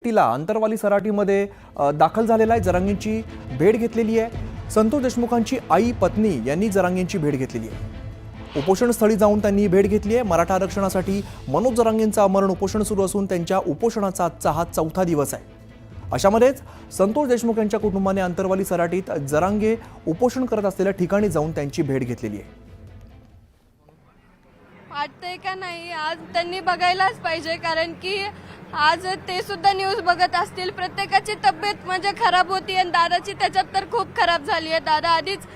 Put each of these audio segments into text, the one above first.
तिला अंतरवाली सराटीमध्ये दाखल झालेला आहे। जरांगेंची भेट घेतलेली आहे। संतोष देशमुखांची आई पत्नी यांनी जरांगेंची भेट घेतलेली आहे। उपोषण स्थळी जाऊन त्यांनी भेट घेतली आहे। मराठा आरक्षणासाठी मनोज जरांगेंचं अमरण उपोषण सुरू असून त्यांच्या उपोषणाचा आजचा हा चौथा दिवस आहे। अशामध्येच संतोष देशमुख यांच्या कुटुंबाने अंतरवाली सराटीत जरांगे उपोषण करत असलेल्या ठिकाणी जाऊन त्यांची भेट घेतलेली आहे। वाटतंय का नाही आज त्यांनी बघायलाच पाहिजे, कारण की आज ते सुद्धा न्यूज बघत असतील। प्रत्येकाची तब्येत म्हणजे खराब होती आणि दादाची त्याच्यात तर खूप खराब झाली आहे। दादा आधीच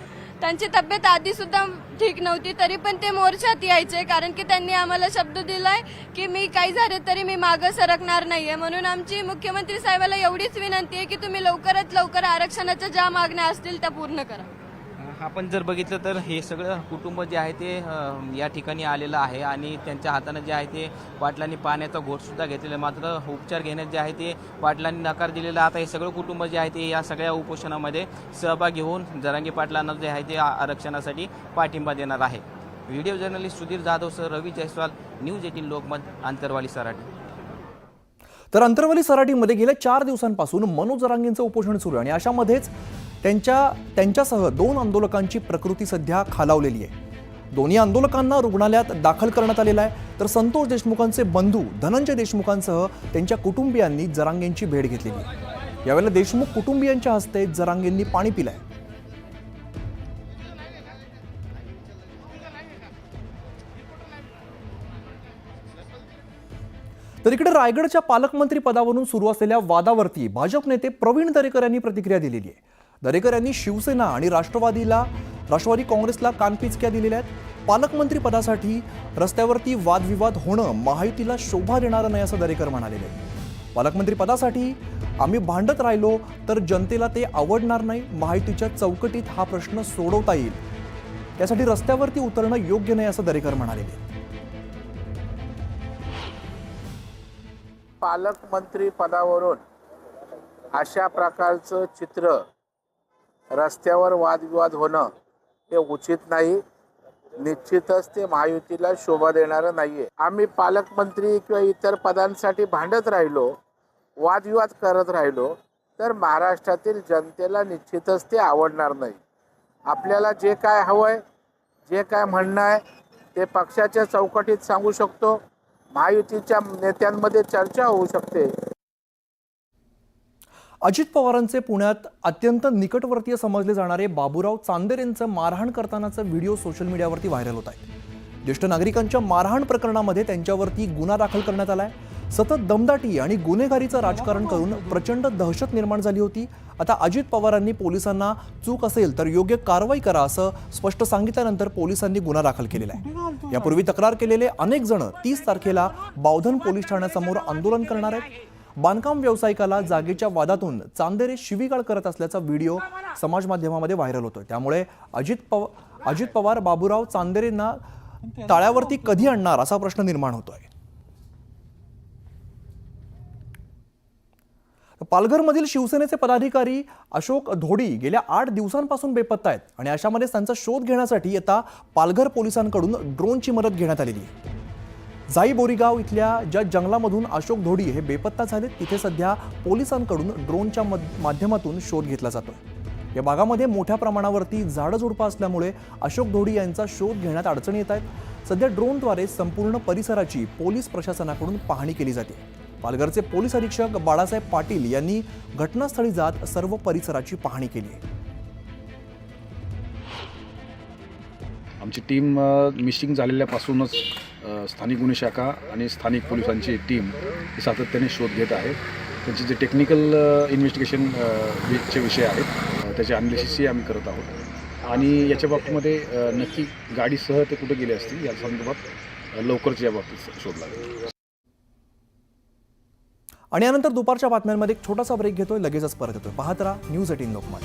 त्यांची तब्येत आधी सुद्धा ठीक नव्हती, तरी पण ते मोर्चात यायचे, कारण की त्यांनी आम्हाला शब्द दिलाय की मी काही झाले तरी मी मागे सरकणार नाहीये। म्हणून आमची मुख्यमंत्री साहेबाला एवढीच विनंती आहे की तुम्ही लवकरात लवकर आरक्षणाच्या ज्या मागण्या असतील त्या पूर्ण करा। आपण जर बघितलं तर हे सगळं कुटुंब जे आहे ते या ठिकाणी आलेलं आहे आणि त्यांच्या हाताने जे आहे ते पाटलांनी पाण्याचा घोट सुद्धा घेतलेला, मात्र उपचार घेण्यात जे आहे ते पाटलांनी नकार दिलेला। आता हे सगळं कुटुंब जे आहे ते या सगळ्या उपोषणामध्ये सहभागी होऊन जरांगे पाटलांना जे आहे ते आरक्षणासाठी पाठिंबा देणार आहे। Video journalist Sudhir Jadhav sir, Ravi Jaiswal, news 18 Lokmat, Antarwali Sarati. तर अंतरवाली सराटीमध्ये गेल्या 4 दिवसांपासून मनोज जरांगेंचं उपोषण सुरू आहे आणि अशामध्येच त्यांच्यासह 2 आंदोलकांची प्रकृती सध्या खालावलेली आहे। दोन्ही आंदोलकांना रुग्णालयात दाखल करण्यात आलेलं आहे। तर संतोष देशमुखांचे बंधू धनंजय देशमुखांसह त्यांच्या कुटुंबियांनी जरांगेंची भेट घेतलेली आहे। यावेळेला देशमुख कुटुंबियांच्या हस्ते जरांगेंनी पाणी पिलंय। तर इकडे रायगडच्या पालकमंत्री पदावरून सुरू असलेल्या वादावरती भाजप नेते प्रवीण दरेकर यांनी प्रतिक्रिया दिलेली आहे। दरेकर यांनी शिवसेना आणि राष्ट्रवादी काँग्रेसला कानपिचक्या दिलेल्या आहेत। पालकमंत्री पदासाठी रस्त्यावरती वादविवाद होणं महायुतीला शोभा देणारं नाही असं दरेकर म्हणाले आहे। पालकमंत्री पदासाठी आम्ही भांडत राहिलो तर जनतेला ते आवडणार नाही। महायुतीच्या चौकटीत हा प्रश्न सोडवता येईल, त्यासाठी रस्त्यावरती उतरणं योग्य नाही असं दरेकर म्हणाले। पालकमंत्री पदावरून अशा प्रकारचं चित्र रस्त्यावर वादविवाद होणं हे उचित नाही। निश्चितच ते महायुतीला शोभा देणारं नाहीये। आम्ही पालकमंत्री किंवा इतर पदांसाठी भांडत राहिलो, वादविवाद करत राहिलो तर महाराष्ट्रातील जनतेला निश्चितच ते आवडणार नाही। आपल्याला जे काय हवंय, जे काय म्हणणं आहे ते पक्षाच्या चौकटीत सांगू शकतो, महायुतीच्या नेत्यांमध्ये चर्चा होऊ शकते। अजित पवारांचे पुण्यात अत्यंत निकटवर्तीय समजले जाणारे बाबूराव चांदेरेंचं मारहाण करतानाचा व्हिडिओ सोशल मीडियावरती व्हायरल होत आहे। ज्येष्ठ नागरिकांच्या मारहाण प्रकरणामध्ये त्यांच्यावरती गुन्हा दाखल करण्यात आलाय। सतत दमदाटी आणि गुन्हेगारीचं राजकारण करून प्रचंड दहशत निर्माण झाली होती। आता अजित पवारांनी पोलिसांना चूक असेल तर योग्य कारवाई करा असं स्पष्ट सांगितल्यानंतर पोलिसांनी गुन्हा दाखल केलेला आहे। यापूर्वी तक्रार केलेले अनेक जण 30 तारखेला बावधन पोलीस ठाण्यासमोर आंदोलन करणार आहेत। बांधकाम व्यावसायिकाला जागेच्या वादातून चांदेरे शिवीगाळ करत असल्याचा व्हिडिओ समाज माध्यमामध्ये व्हायरल होतोय। त्यामुळे अजित पवार बाबूराव चांदेरेंना ताळ्यावरती कधी आणणार असा प्रश्न निर्माण होतोय। पालघरमधील शिवसेनेचे पदाधिकारी अशोक धोडी गेल्या 8 दिवसांपासून बेपत्ता आहेत आणि अशामध्ये त्यांचा शोध घेण्यासाठी आता पालघर पोलिसांकडून ड्रोनची मदत घेण्यात आलेली आहे। जाई बोरीगाव इथल्या ज्या जंगलामधून अशोक धोडी हे बेपत्ता झाले तिथे सध्या पोलिसांकडून ड्रोनच्या माध्यमातून शोध घेतला जातोय। या भागामध्ये मोठ्या प्रमाणावरती झाडझुडपं असल्यामुळे अशोक धोडी यांचा शोध घेण्यात अडचणी येत आहेत। सध्या ड्रोनद्वारे संपूर्ण परिसराची पोलीस प्रशासनाकडून पाहणी केली जाते। पालघरचे पोलीस अधीक्षक बाळासाहेब पाटील यांनी घटनास्थळी जात सर्व परिसराची पाहणी केली आहे। आमची टीम मिसिंग झालेल्यापासूनच स्थानिक गुन्हे शाखा आणि स्थानिक पोलिसांची टीम सातत्याने शोध घेत आहे। त्यांचे जे टेक्निकल इन्व्हेस्टिगेशन चे विषय आहेत त्याचे अनालिसिसही आम्ही करत आहोत आणि याच्या बाबतीमध्ये नक्की गाडीसह ते कुठे गेले असतील या संदर्भात लवकरच या बाबतीत शोध लागेल। आणि यानंतर दुपारच्या बातम्यांमध्ये एक छोटासा ब्रेक घेतोय, लगेचच परत येतोय। पाहत राहा न्यूज 18 लोकमत।